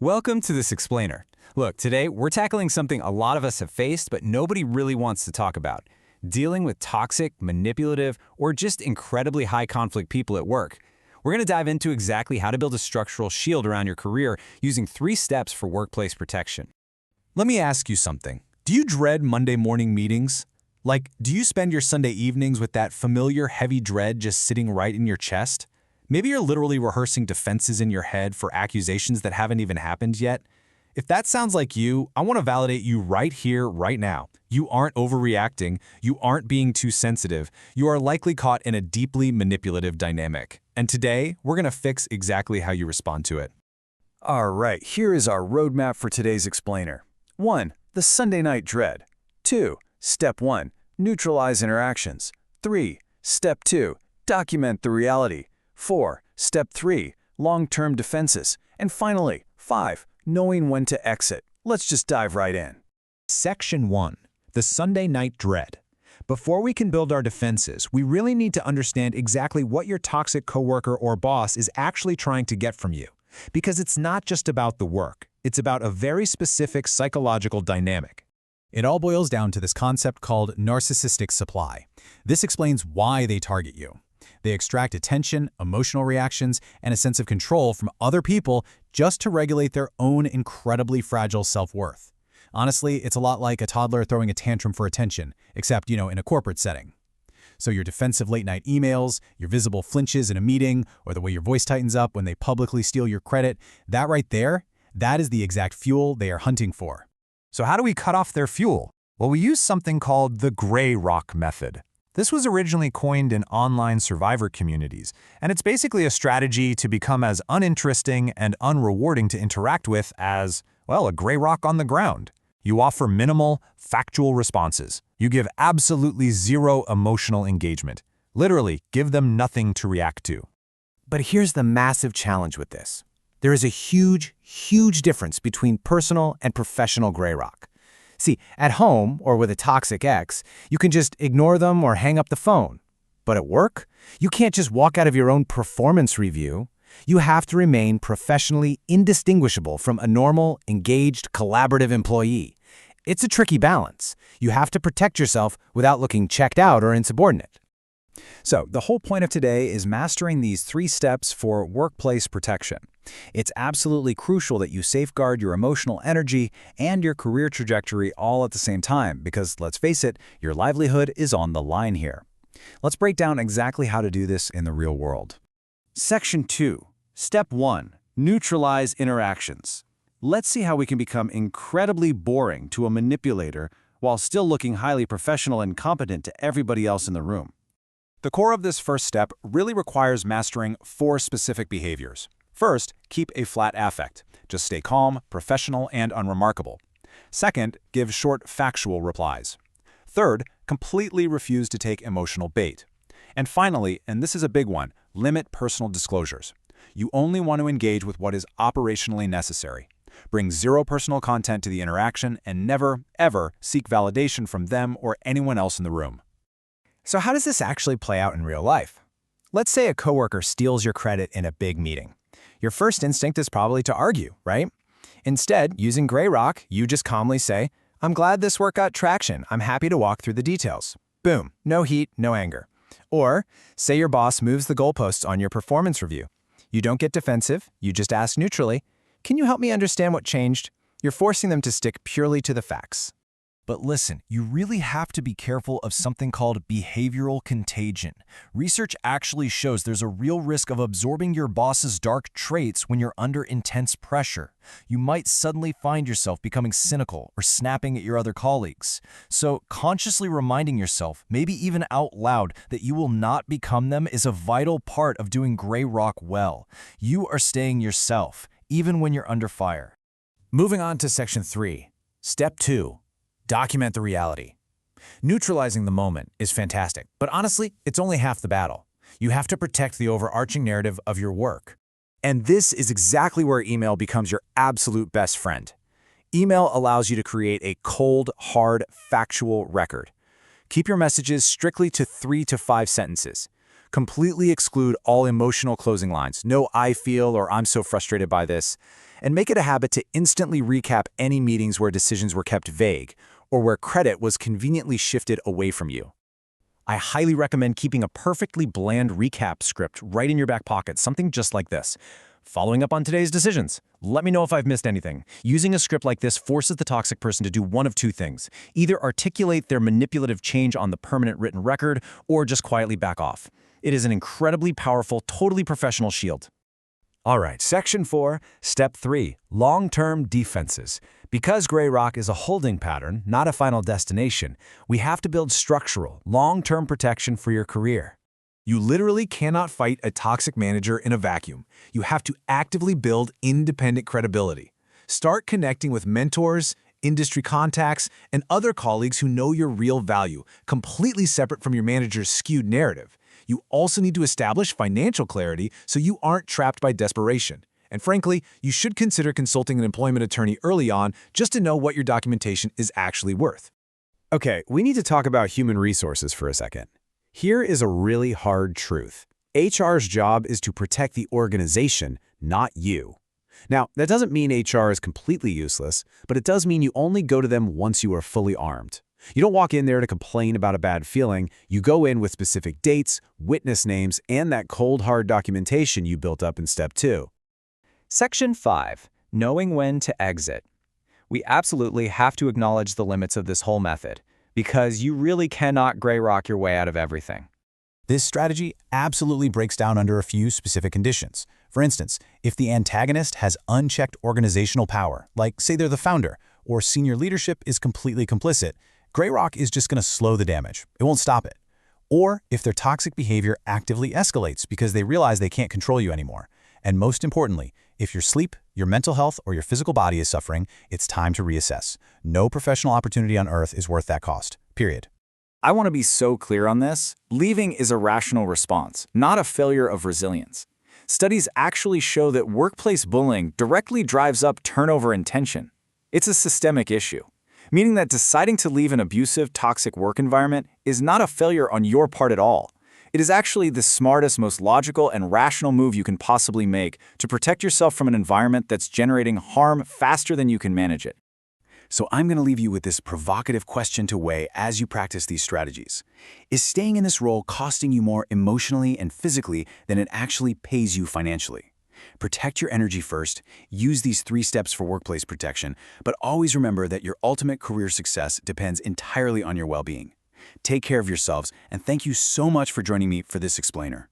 Welcome to this explainer. Look, today we're tackling something a lot of us have faced, but nobody really wants to talk about. Dealing with toxic, manipulative, or just incredibly high conflict people at work. We're going to dive into exactly how to build a structural shield around your career using 3 steps for workplace protection. Let me ask you something. Do you dread Monday morning meetings? Like, do you spend your Sunday evenings with that familiar heavy dread just sitting right in your chest? Maybe you're literally rehearsing defenses in your head for accusations that haven't even happened yet. If that sounds like you, I want to validate you right here, right now. You aren't overreacting. You aren't being too sensitive. You are likely caught in a deeply manipulative dynamic. And today, we're going to fix exactly how you respond to it. All right, here is our roadmap for today's explainer. 1. The Sunday night dread. 2. Step 1. Neutralize interactions. 3. Step 2. Document the reality. 4. Step 3. Long-term defenses. And finally, 5. Knowing when to exit. Let's just dive right in. Section 1. The Sunday night dread. Before we can build our defenses, we really need to understand exactly what your toxic coworker or boss is actually trying to get from you. Because it's not just about the work. It's about a very specific psychological dynamic. It all boils down to this concept called narcissistic supply. This explains why they target you. They extract attention, emotional reactions, and a sense of control from other people just to regulate their own incredibly fragile self-worth. Honestly, it's a lot like a toddler throwing a tantrum for attention, except, in a corporate setting. So your defensive late-night emails, your visible flinches in a meeting, or the way your voice tightens up when they publicly steal your credit, that right there, that is the exact fuel they are hunting for. So how do we cut off their fuel? Well, we use something called the gray rock method. This was originally coined in online survivor communities, and it's basically a strategy to become as uninteresting and unrewarding to interact with as, well, a gray rock on the ground. You offer minimal, factual responses. You give absolutely zero emotional engagement. Literally, give them nothing to react to. But here's the massive challenge with this. There is a huge, huge difference between personal and professional gray rock. See, at home or with a toxic ex, you can just ignore them or hang up the phone. But at work, you can't just walk out of your own performance review. You have to remain professionally indistinguishable from a normal, engaged, collaborative employee. It's a tricky balance. You have to protect yourself without looking checked out or insubordinate. So, the whole point of today is mastering these 3 steps for workplace protection. It's absolutely crucial that you safeguard your emotional energy and your career trajectory all at the same time because, let's face it, your livelihood is on the line here. Let's break down exactly how to do this in the real world. Section 2. Step 1. Neutralize interactions. Let's see how we can become incredibly boring to a manipulator while still looking highly professional and competent to everybody else in the room. The core of this first step really requires mastering 4 specific behaviors. First, keep a flat affect. Just stay calm, professional, and unremarkable. Second, give short, factual replies. Third, completely refuse to take emotional bait. And finally, and this is a big one, limit personal disclosures. You only want to engage with what is operationally necessary. Bring 0 personal content to the interaction and never, ever seek validation from them or anyone else in the room. So how does this actually play out in real life? Let's say a coworker steals your credit in a big meeting. Your first instinct is probably to argue, right? Instead, using gray rock, you just calmly say, "I'm glad this work got traction. I'm happy to walk through the details." Boom, no heat, no anger. Or, say your boss moves the goalposts on your performance review. You don't get defensive, you just ask neutrally, "Can you help me understand what changed?" You're forcing them to stick purely to the facts. But listen, you really have to be careful of something called behavioral contagion. Research actually shows there's a real risk of absorbing your boss's dark traits when you're under intense pressure. You might suddenly find yourself becoming cynical or snapping at your other colleagues. So consciously reminding yourself, maybe even out loud, that you will not become them is a vital part of doing gray rock well. You are staying yourself, even when you're under fire. Moving on to Section 3. Step 2. Document the reality. Neutralizing the moment is fantastic, but honestly, it's only half the battle. You have to protect the overarching narrative of your work. And this is exactly where email becomes your absolute best friend. Email allows you to create a cold, hard, factual record. Keep your messages strictly to 3 to 5 sentences. Completely exclude all emotional closing lines. No "I feel" or "I'm so frustrated by this." And make it a habit to instantly recap any meetings where decisions were kept vague or where credit was conveniently shifted away from you. I highly recommend keeping a perfectly bland recap script right in your back pocket, something just like this. Following up on today's decisions. Let me know if I've missed anything. Using a script like this forces the toxic person to do one of two things. Either articulate their manipulative change on the permanent written record, or just quietly back off. It is an incredibly powerful, totally professional shield. All right, Section 4, Step 3, Long-Term Defenses. Because gray rock is a holding pattern, not a final destination, we have to build structural, long-term protection for your career. You literally cannot fight a toxic manager in a vacuum. You have to actively build independent credibility. Start connecting with mentors, industry contacts, and other colleagues who know your real value, completely separate from your manager's skewed narrative. You also need to establish financial clarity so you aren't trapped by desperation. And frankly, you should consider consulting an employment attorney early on just to know what your documentation is actually worth. Okay, we need to talk about human resources for a second. Here is a really hard truth. HR's job is to protect the organization, not you. Now, that doesn't mean HR is completely useless, but it does mean you only go to them once you are fully armed. You don't walk in there to complain about a bad feeling. You go in with specific dates, witness names, and that cold, hard documentation you built up in Step 2. Section 5. Knowing when to exit. We absolutely have to acknowledge the limits of this whole method, because you really cannot gray rock your way out of everything. This strategy absolutely breaks down under a few specific conditions. For instance, if the antagonist has unchecked organizational power, like say they're the founder, or senior leadership is completely complicit, gray rock is just going to slow the damage. It won't stop it. Or if their toxic behavior actively escalates because they realize they can't control you anymore. And most importantly, if your sleep, your mental health, or your physical body is suffering, it's time to reassess. No professional opportunity on earth is worth that cost. Period. I want to be so clear on this. Leaving is a rational response, not a failure of resilience. Studies actually show that workplace bullying directly drives up turnover and tension. It's a systemic issue, meaning that deciding to leave an abusive, toxic work environment is not a failure on your part at all. It is actually the smartest, most logical, and rational move you can possibly make to protect yourself from an environment that's generating harm faster than you can manage it. So I'm going to leave you with this provocative question to weigh as you practice these strategies. Is staying in this role costing you more emotionally and physically than it actually pays you financially? Protect your energy first, use these 3 steps for workplace protection, but always remember that your ultimate career success depends entirely on your well-being. Take care of yourselves, and thank you so much for joining me for this explainer.